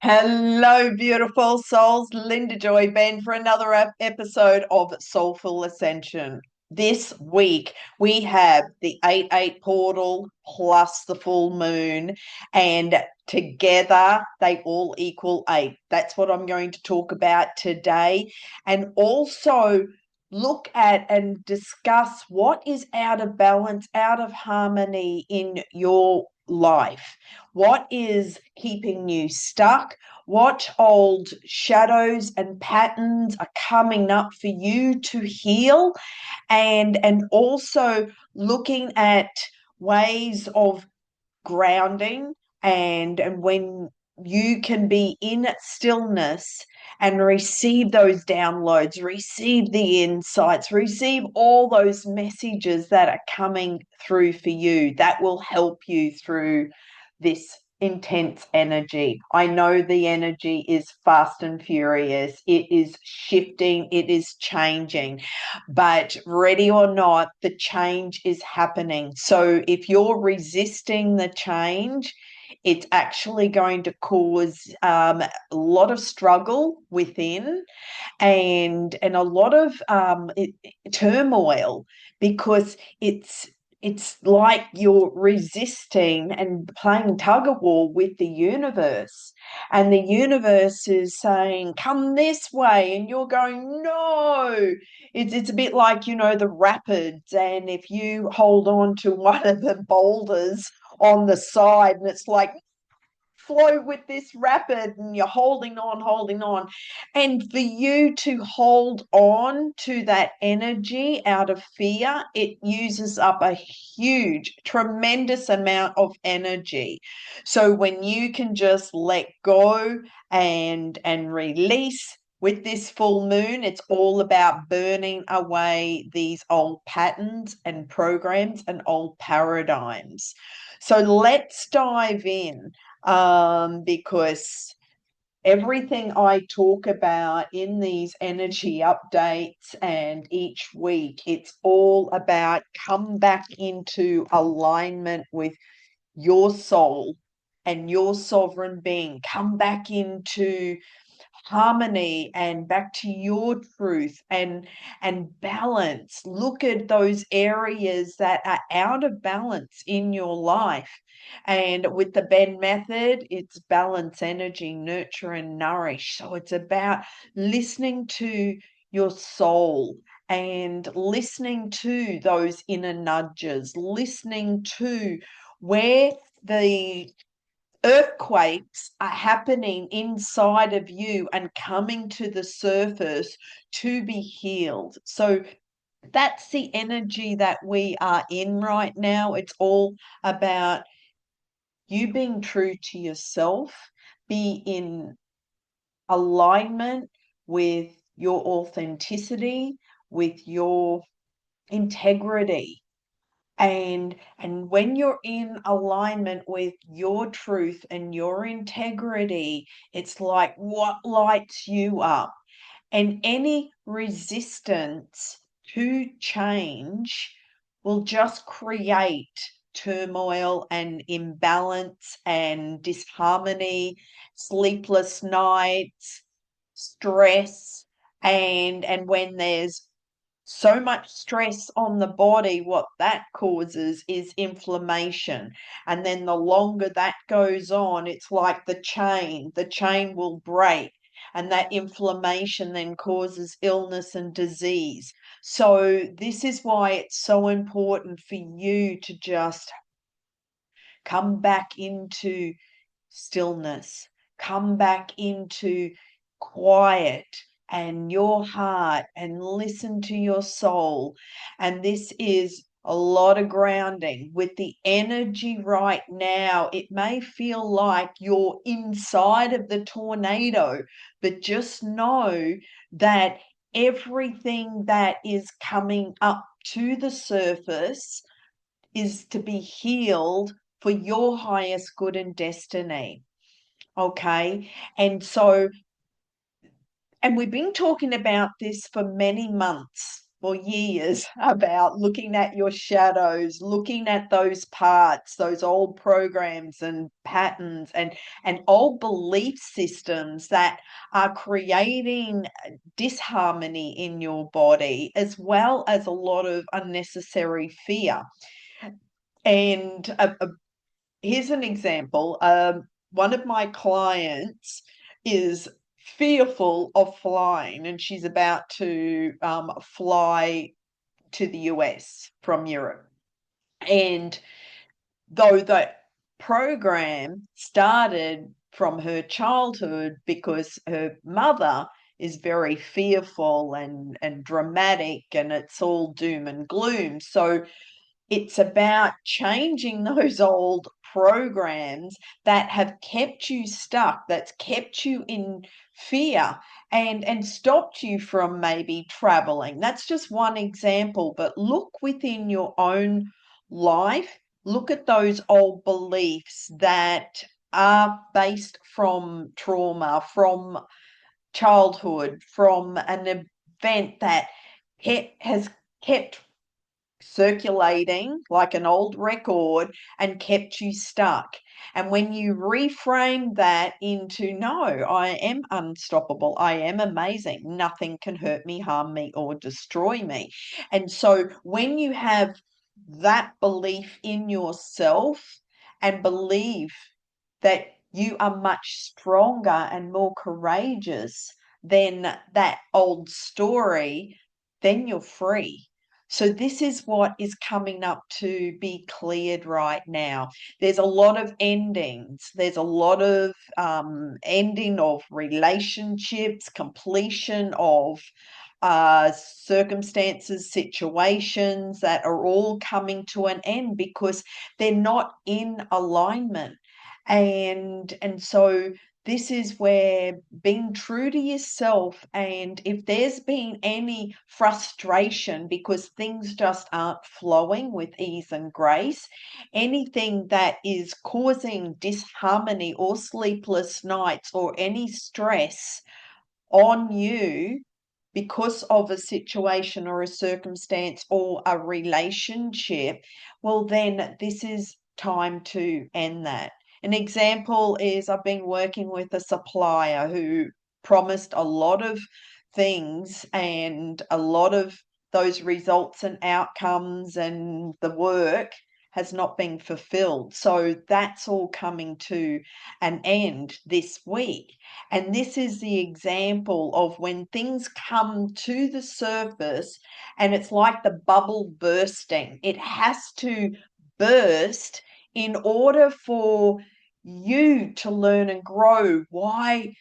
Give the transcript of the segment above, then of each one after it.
Hello, beautiful souls. Linda Joy Ben for another episode of Soulful Ascension. This week we have the 8-8 portal plus the full moon, and together they all equal 8. That's what I'm going to talk about today, and also look at and discuss what is out of balance, out of harmony in your life. What is keeping you stuck? What old shadows and patterns are coming up for you to heal? And also looking at ways of grounding and when you can be in stillness and receive those downloads, receive the insights, receive all those messages that are coming through for you that will help you through this intense energy. I know the energy is fast and furious. It is shifting, it is changing, but ready or not, the change is happening. So if you're resisting the change, it's actually going to cause a lot of struggle within and a lot of turmoil, because it's like you're resisting and playing tug of war with the universe. And the universe is saying, come this way. And you're going, no. It's a bit like, the rapids. And if you hold on to one of the boulders on the side, and it's like, flow with this rapid, and you're holding on. And for you to hold on to that energy out of fear, it uses up a huge, tremendous amount of energy. So when you can just let go and release with this full moon, it's all about burning away these old patterns and programs and old paradigms. So let's dive in, because everything I talk about in these energy updates and each week, it's all about come back into alignment with your soul and your sovereign being. Come back into harmony and back to your truth and balance. Look at those areas that are out of balance in your life. And with the Ben method, it's balance, energy, nurture, and nourish. So it's about listening to your soul and listening to those inner nudges, listening to where the earthquakes are happening inside of you and coming to the surface to be healed. So that's the energy that we are in right now. It's all about you being true to yourself, be in alignment with your authenticity, with your integrity. And when you're in alignment with your truth and your integrity, it's like what lights you up. And any resistance to change will just create turmoil and imbalance and disharmony, sleepless nights, stress. And when there's so much stress on the body, what that causes is inflammation. And then the longer that goes on, it's like the chain will break. And that inflammation then causes illness and disease. So, this is why it's so important for you to just come back into stillness, come back into quiet and your heart and listen to your soul. And this is a lot of grounding with the energy right now. It may feel like you're inside of the tornado, but just know that everything that is coming up to the surface is to be healed for your highest good and destiny. Okay. And we've been talking about this for many months. for years about looking at your shadows, looking at those parts, those old programs and patterns and old belief systems that are creating disharmony in your body, as well as a lot of unnecessary fear. And here's an example. One of my clients is fearful of flying, and she's about to fly to the US from Europe. And though that program started from her childhood because her mother is very fearful and dramatic, and it's all doom and gloom. So it's about changing those old programs that have kept you stuck, that's kept you in fear and stopped you from maybe traveling. That's just one example, but look within your own life. Look at those old beliefs that are based from trauma, from childhood, from an event that has kept circulating like an old record and kept you stuck. And when you reframe that into, no, I am unstoppable, I am amazing, nothing can hurt me, harm me, or destroy me. And so when you have that belief in yourself and believe that you are much stronger and more courageous than that old story, then you're free. So this is what is coming up to be cleared right now. There's a lot of endings. There's a lot of ending of relationships, completion of circumstances, situations that are all coming to an end because they're not in alignment. And so this is where being true to yourself, and if there's been any frustration because things just aren't flowing with ease and grace, anything that is causing disharmony or sleepless nights or any stress on you because of a situation or a circumstance or a relationship, well, then this is time to end that. An example is I've been working with a supplier who promised a lot of things, and a lot of those results and outcomes and the work has not been fulfilled. So that's all coming to an end this week. And this is the example of when things come to the surface and it's like the bubble bursting. It has to burst in order for you to learn and grow. Why?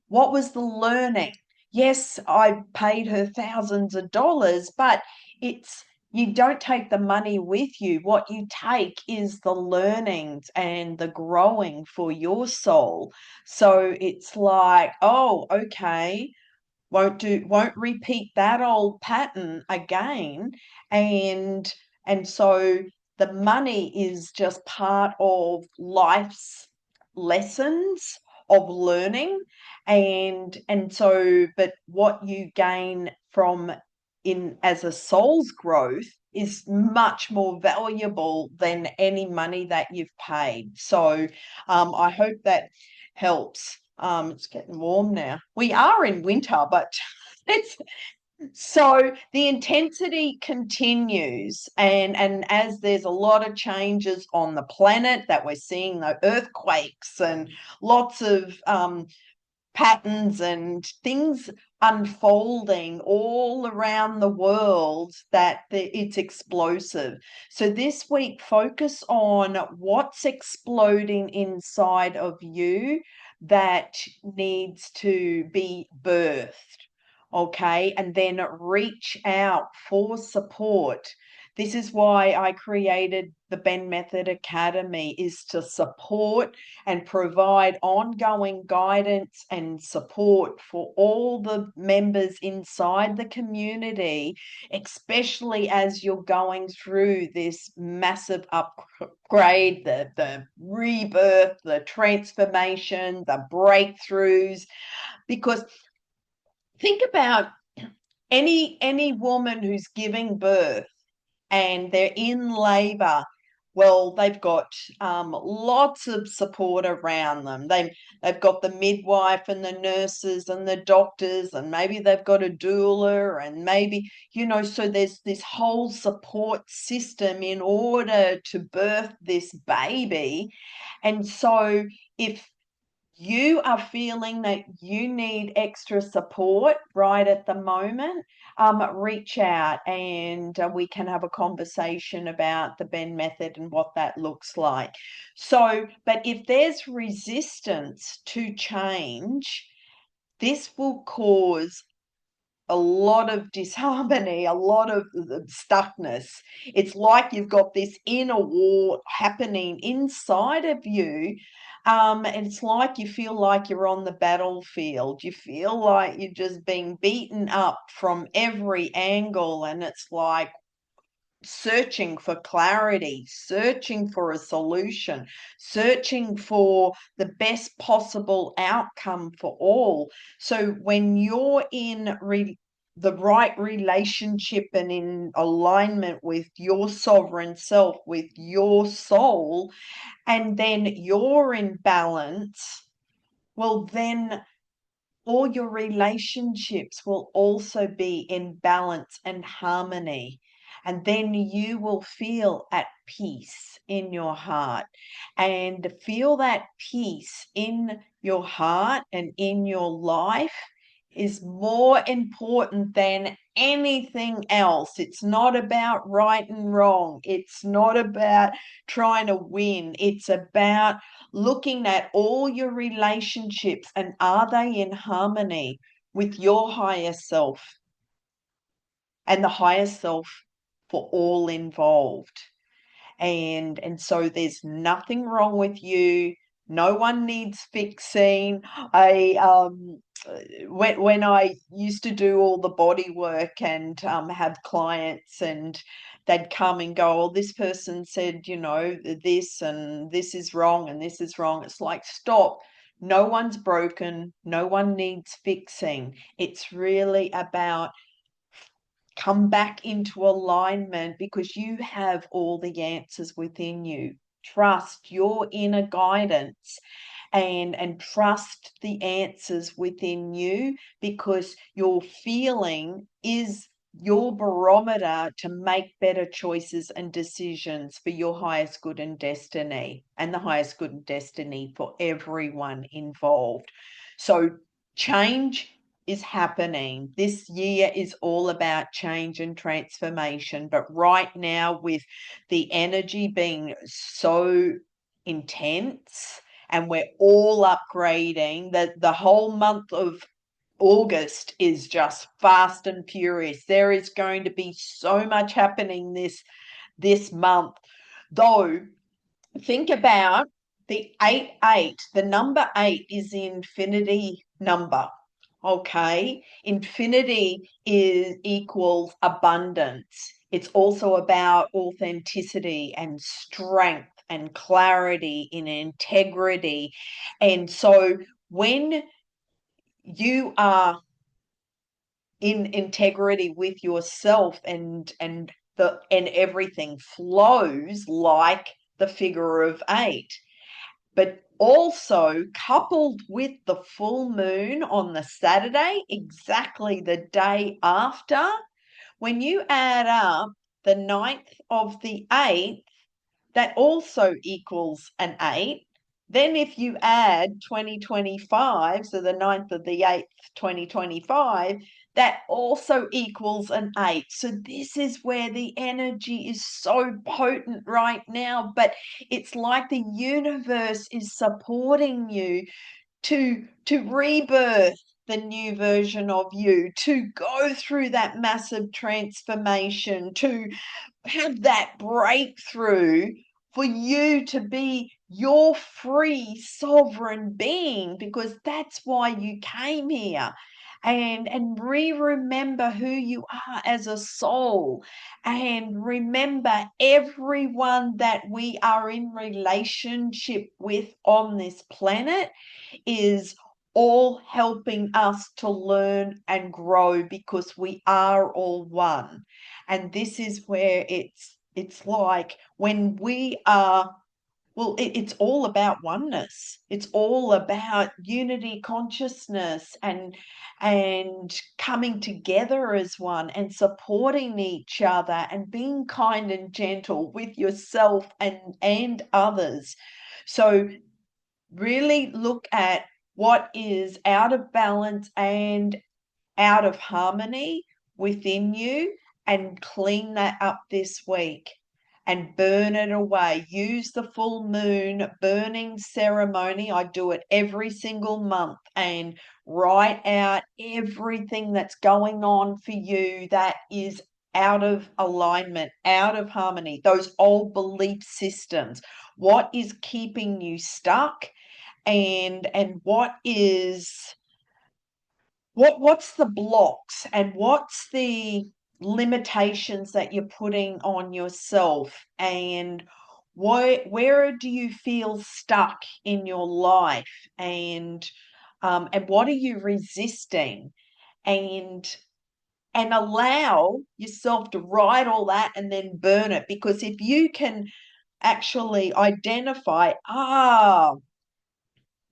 What was the learning? Yes, I paid her thousands of dollars, but it's you don't take the money with you. What you take is the learnings and the growing for your soul. So it's like, oh, okay, won't repeat that old pattern again. And and so the money is just part of life's lessons of learning. And so but what you gain from in as a soul's growth is much more valuable than any money that you've paid. So I hope that helps. It's getting warm now. We are in winter, but it's so the intensity continues, and as there's a lot of changes on the planet that we're seeing, the earthquakes and lots of patterns and things unfolding all around the world, that it's explosive. So this week, focus on what's exploding inside of you that needs to be birthed. Okay, and then reach out for support. This is why I created the Ben Method Academy, is to support and provide ongoing guidance and support for all the members inside the community, especially as you're going through this massive upgrade, the rebirth, the transformation, the breakthroughs. Because think about any woman who's giving birth and they're in labor, well, they've got lots of support around them. They've got the midwife and the nurses and the doctors, and maybe they've got a doula, and maybe, so there's this whole support system in order to birth this baby. And so if you are feeling that you need extra support right at the moment, reach out, and we can have a conversation about the Bend method and what that looks like. So, but if there's resistance to change, this will cause a lot of disharmony, a lot of stuckness. It's like you've got this inner war happening inside of you. And it's like you feel like you're on the battlefield. You feel like you're just being beaten up from every angle. And it's like, searching for clarity, searching for a solution, searching for the best possible outcome for all. So when you're in the right relationship and in alignment with your sovereign self, with your soul, and then you're in balance, well, then all your relationships will also be in balance and harmony. And then you will feel at peace in your heart. And feel that peace in your heart and in your life is more important than anything else. It's not about right and wrong. It's not about trying to win. It's about looking at all your relationships and are they in harmony with your higher self and the higher self for all involved. And so there's nothing wrong with you. No one needs fixing. I when I used to do all the body work and have clients, and they'd come and go, oh, this person said, this and this is wrong and this is wrong. It's like, stop. No one's broken. No one needs fixing. It's really about come back into alignment because you have all the answers within you. Trust your inner guidance and trust the answers within you, because your feeling is your barometer to make better choices and decisions for your highest good and destiny, and the highest good and destiny for everyone involved. So change is happening. This year is all about change and transformation. But right now, with the energy being so intense, and we're all upgrading, that the whole month of August is just fast and furious. There is going to be so much happening this month. Though, think about the 8 8. The number 8 is the infinity number. Okay, infinity is equals abundance. It's also about authenticity and strength and clarity in integrity. And so when you are in integrity with yourself, and everything flows like the figure of 8, but also coupled with the full moon on the Saturday, exactly the day after, when you add up the ninth of the 8th, that also equals an 8. Then if you add 2025, so the ninth of the 8th, 2025, that also equals an 8. So this is where the energy is so potent right now, but it's like the universe is supporting you to rebirth the new version of you, to go through that massive transformation, to have that breakthrough, for you to be your free sovereign being, because that's why you came here. And remember who you are as a soul, and remember everyone that we are in relationship with on this planet is all helping us to learn and grow because we are all one. And this is where it's like when we are, well, it's all about oneness. It's all about unity consciousness and coming together as one and supporting each other and being kind and gentle with yourself and others. So really look at what is out of balance and out of harmony within you and clean that up this week and burn it away. Use the full moon burning ceremony. I do it every single month and write out everything that's going on for you that is out of alignment, out of harmony, those old belief systems. What is keeping you stuck and what's the blocks and what's the limitations that you're putting on yourself, and where do you feel stuck in your life, and what are you resisting, and allow yourself to write all that and then burn it, because if you can actually identify,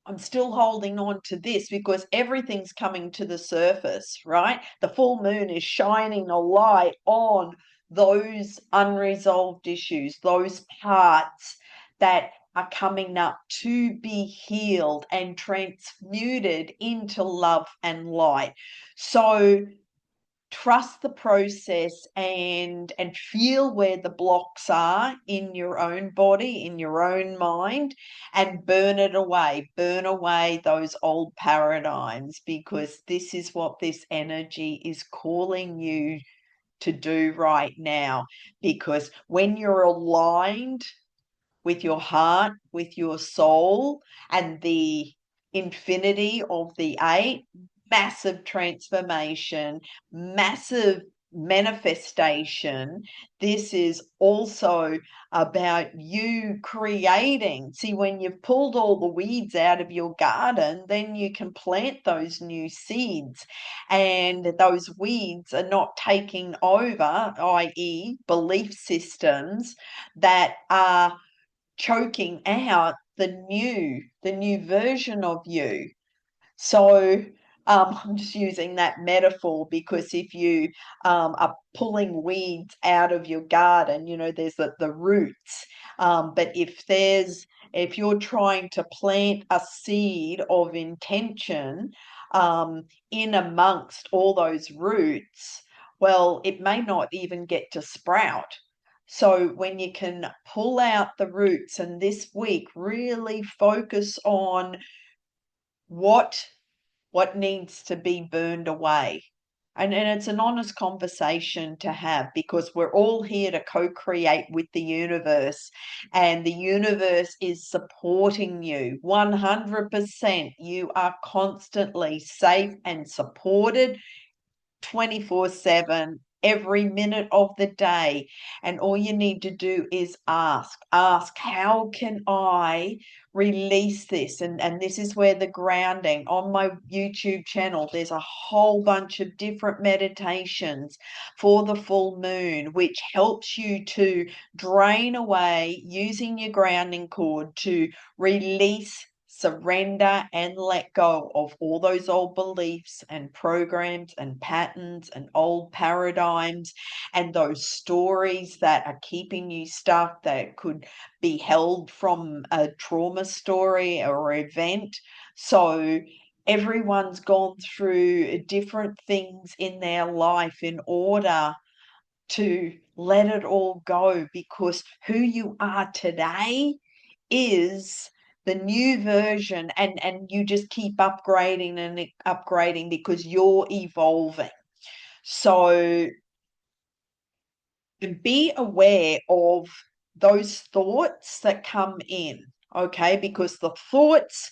I'm still holding on to this because everything's coming to the surface, right? The full moon is shining a light on those unresolved issues, those parts that are coming up to be healed and transmuted into love and light. So trust the process and feel where the blocks are in your own body, in your own mind, and burn away those old paradigms, because this is what this energy is calling you to do right now. Because when you're aligned with your heart, with your soul, and the infinity of the eight, massive transformation, massive manifestation. This is also about you creating. See, when you've pulled all the weeds out of your garden, then you can plant those new seeds, and those weeds are not taking over, i.e., belief systems that are choking out the new version of you. So I'm just using that metaphor because if you are pulling weeds out of your garden, there's the roots. But if you're trying to plant a seed of intention in amongst all those roots, well, it may not even get to sprout. So when you can pull out the roots, and this week really focus on what needs to be burned away. And it's an honest conversation to have, because we're all here to co-create with the universe, and the universe is supporting you 100%. You are constantly safe and supported 24/7, every minute of the day. And all you need to do is ask, how can I release this? And this is where the grounding on my YouTube channel, there's a whole bunch of different meditations for the full moon, which helps you to drain away using your grounding cord to release, surrender, and let go of all those old beliefs and programs and patterns and old paradigms and those stories that are keeping you stuck, that could be held from a trauma story or event. So everyone's gone through different things in their life in order to let it all go, because who you are today is the new version, and you just keep upgrading and upgrading because you're evolving. So be aware of those thoughts that come in, okay? Because the thoughts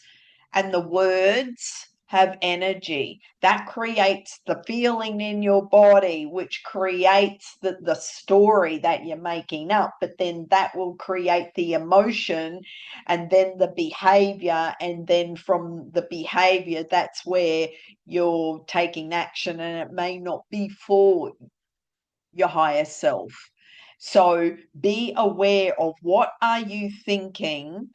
and the words have energy. That creates the feeling in your body, which creates the story that you're making up. But then that will create the emotion and then the behavior. And then from the behavior, that's where you're taking action. And it may not be for your higher self. So be aware of what are you thinking,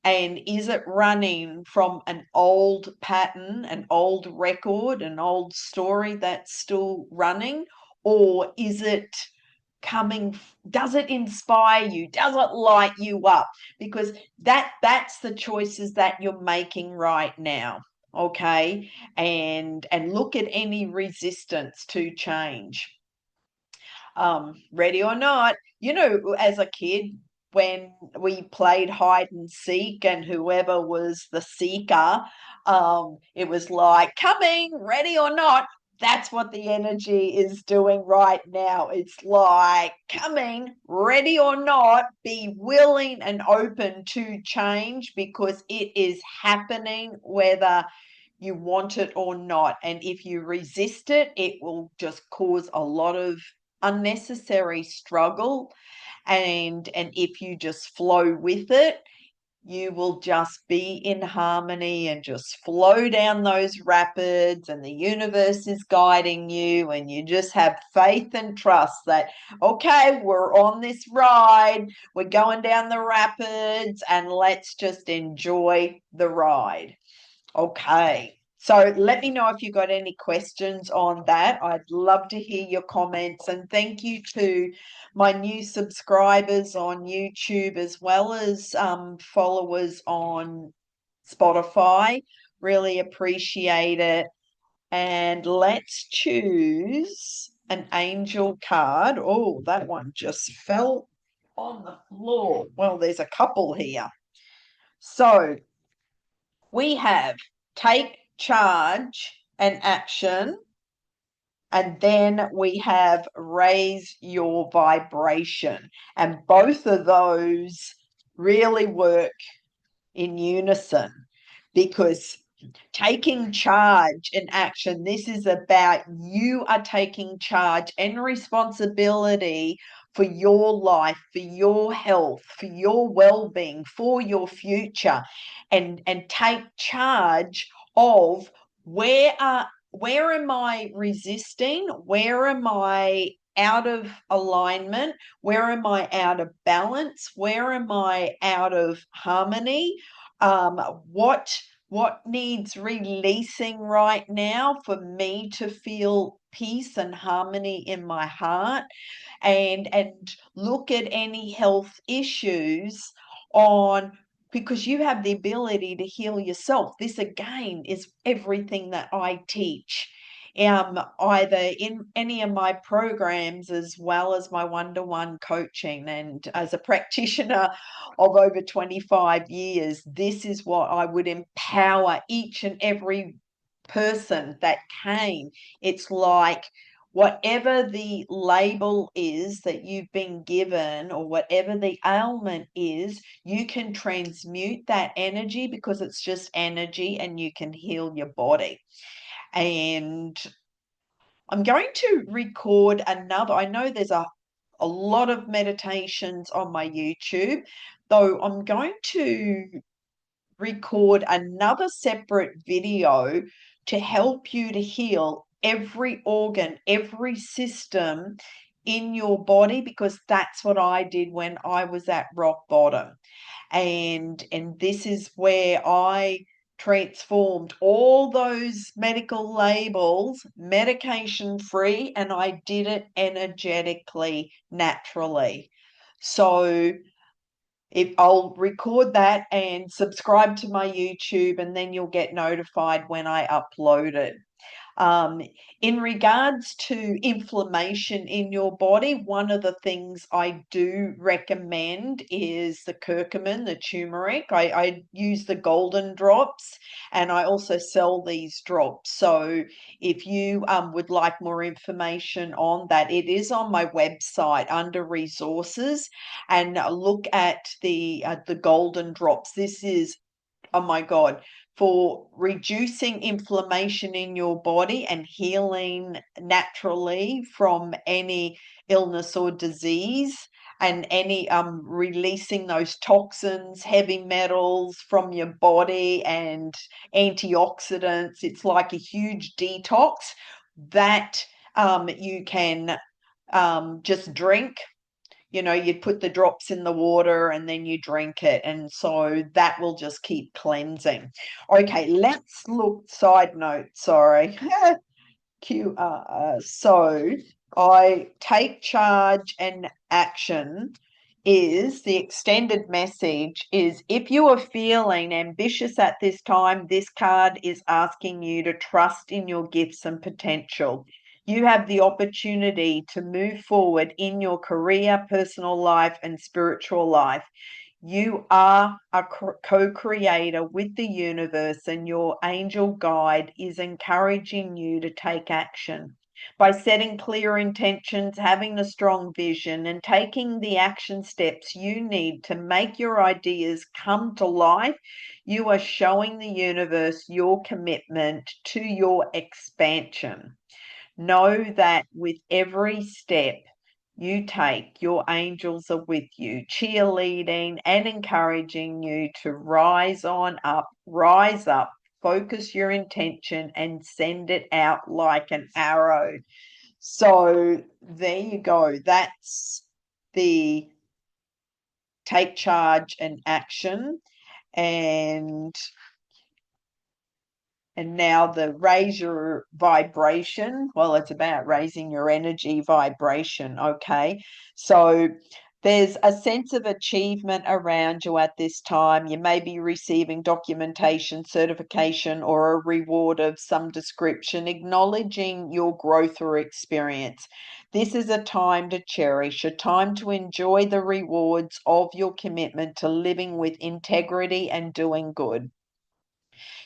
and is it running from an old pattern, an old record, an old story that's still running, or is it coming, does it inspire you, does it light you up? Because that's the choices that you're making right now. Okay, and look at any resistance to change. Ready or not, as a kid, when we played hide and seek and whoever was the seeker, it was like, coming, ready or not. That's what the energy is doing right now. It's like, coming, ready or not, be willing and open to change, because it is happening whether you want it or not. And if you resist it, it will just cause a lot of unnecessary struggle. And if you just flow with it, you will just be in harmony and just flow down those rapids, and the universe is guiding you, and you just have faith and trust that, okay, we're on this ride, we're going down the rapids, and let's just enjoy the ride. Okay. So let me know if you got any questions on that. I'd love to hear your comments. And thank you to my new subscribers on YouTube, as well as followers on Spotify. Really appreciate it. And let's choose an angel card. Oh, that one just fell on the floor. Well, there's a couple here. So we have take charge and action, and then we have raise your vibration. And both of those really work in unison, because taking charge and action, this is about you are taking charge and responsibility for your life, for your health, for your well-being, for your future, and take charge of where am I resisting, where am I out of alignment, where am I out of balance, where am I out of harmony, um, what needs releasing right now for me to feel peace and harmony in my heart, and look at any health issues on, because you have the ability to heal yourself. This again is everything that I teach, either in any of my programs as well as my one-to-one coaching. And as a practitioner of over 25 years, this is what I would empower each and every person that came. It's like, whatever the label is that you've been given, or whatever the ailment is, you can transmute that energy, because it's just energy, and you can heal your body. And I'm going to record another. I know there's a lot of meditations on my YouTube, though I'm going to record another separate video to help you to heal every organ, every system in your body, because that's what I did when I was at rock bottom. And this is where I transformed all those medical labels medication free, and I did it energetically, naturally. So if I'll record that and subscribe to my YouTube, and then you'll get notified when I upload it. Um, in regards to inflammation in your body, one of the things I do recommend is the curcumin, the turmeric. I use the golden drops, and I also sell these drops. So if you would like more information on that, it is on my website under resources, and look at the golden drops. This is, oh my God, for reducing inflammation in your body and healing naturally from any illness or disease, and any releasing those toxins, heavy metals from your body, and antioxidants. It's like a huge detox that you can just drink. You put the drops in the water and then you drink it. And so that will just keep cleansing. Okay, let's look, side note, sorry. QR. So I take charge and action is the extended message is, if you are feeling ambitious at this time, this card is asking you to trust in your gifts and potential. You have the opportunity to move forward in your career, personal life, and spiritual life. You are a co-creator with the universe, and your angel guide is encouraging you to take action. By setting clear intentions, having a strong vision, and taking the action steps you need to make your ideas come to life, you are showing the universe your commitment to your expansion. Know that with every step you take, your angels are with you, cheerleading and encouraging you to rise up, focus your intention, and send it out like an arrow. So there you go. That's the take charge and action. And now the raise your vibration. Well, it's about raising your energy vibration. Okay. So there's a sense of achievement around you at this time. You may be receiving documentation, certification, or a reward of some description, acknowledging your growth or experience. This is a time to cherish, a time to enjoy the rewards of your commitment to living with integrity and doing good.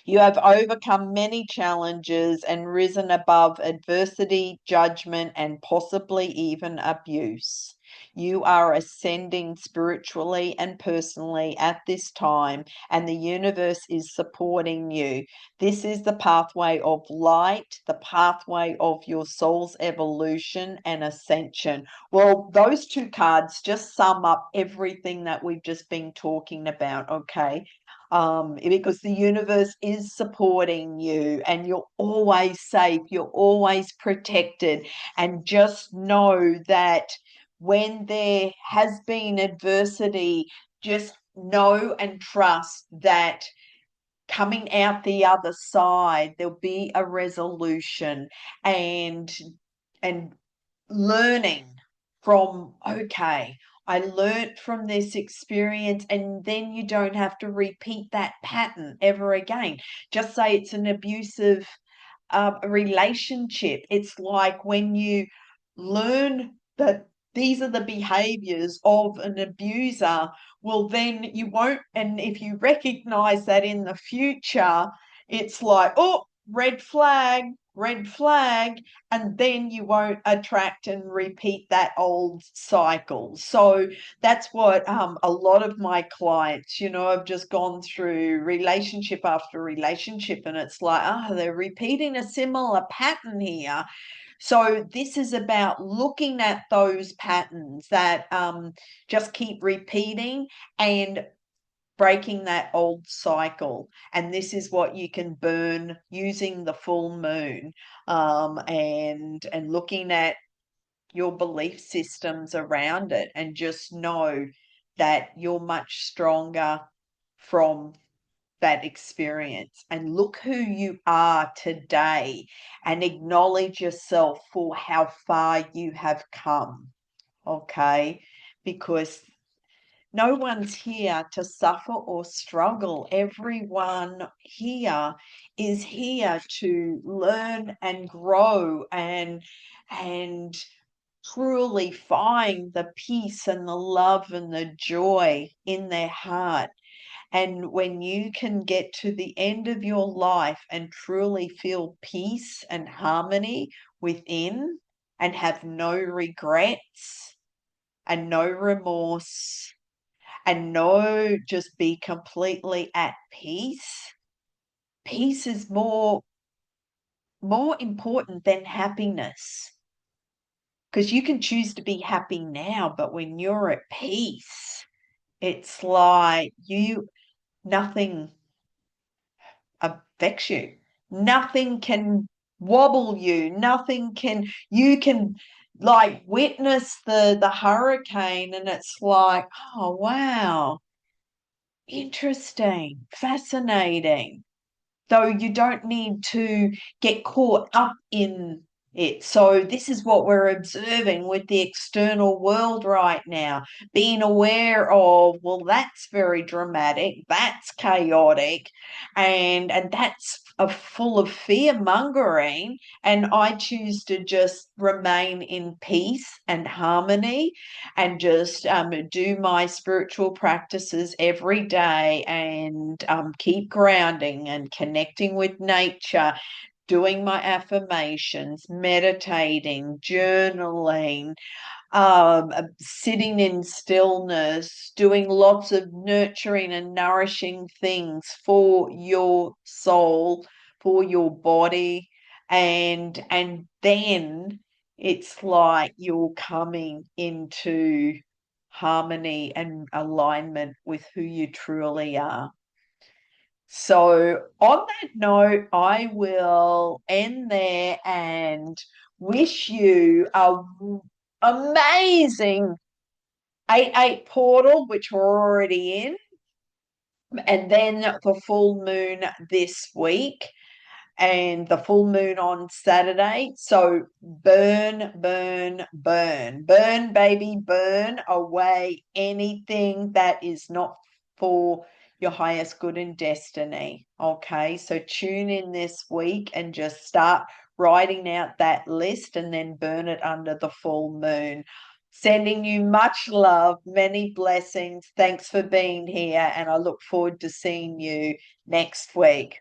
You have overcome many challenges and risen above adversity, judgment, and possibly even abuse. You are ascending spiritually and personally at this time, and the universe is supporting you. This is the pathway of light, the pathway of your soul's evolution and ascension. Well, those two cards just sum up everything that we've just been talking about, okay? Because the universe is supporting you, and you're always safe, you're always protected. And just know that when there has been adversity, just know and trust that coming out the other side, there'll be a resolution, and and learning from, okay, I learnt from this experience, and then you don't have to repeat that pattern ever again. Just say it's an abusive relationship. It's like when you learn that these are the behaviors of an abuser, well, then you won't. And if you recognize that in the future, it's like, oh, red flag, and then you won't attract and repeat that old cycle. So that's what a lot of my clients, have just gone through relationship after relationship, and it's like, they're repeating a similar pattern here. So this is about looking at those patterns that just keep repeating and breaking that old cycle. And this is what you can burn using the full moon, and looking at your belief systems around it, and just know that you're much stronger from that experience. And look who you are today, and acknowledge yourself for how far you have come. Okay, because no one's here to suffer or struggle. Everyone here is here to learn and grow, and truly find the peace and the love and the joy in their heart. And when you can get to the end of your life and truly feel peace and harmony within, and have no regrets and no remorse, and just be completely at peace, peace is more important than happiness. Because you can choose to be happy now, but when you're at peace, it's like nothing affects you. Nothing can wobble you. You can like witness the hurricane and it's like, oh wow, interesting, fascinating, though you don't need to get caught up in it. So, this is what we're observing with the external world right now, being aware of, well, that's very dramatic, that's chaotic, and that's full of fear mongering. And I choose to just remain in peace and harmony and just do my spiritual practices every day and keep grounding and connecting with nature, doing my affirmations, meditating, journaling, sitting in stillness, doing lots of nurturing and nourishing things for your soul, for your body, and then it's like you're coming into harmony and alignment with who you truly are. So, on that note, I will end there and wish you a amazing 8-8 portal, which we're already in, and then the full moon this week and the full moon on Saturday. So burn, burn, burn, burn, baby, burn away anything that is not for your highest good and destiny. Okay, so tune in this week and just start writing out that list and then burn it under the full moon. Sending you much love, many blessings. Thanks for being here, and I look forward to seeing you next week.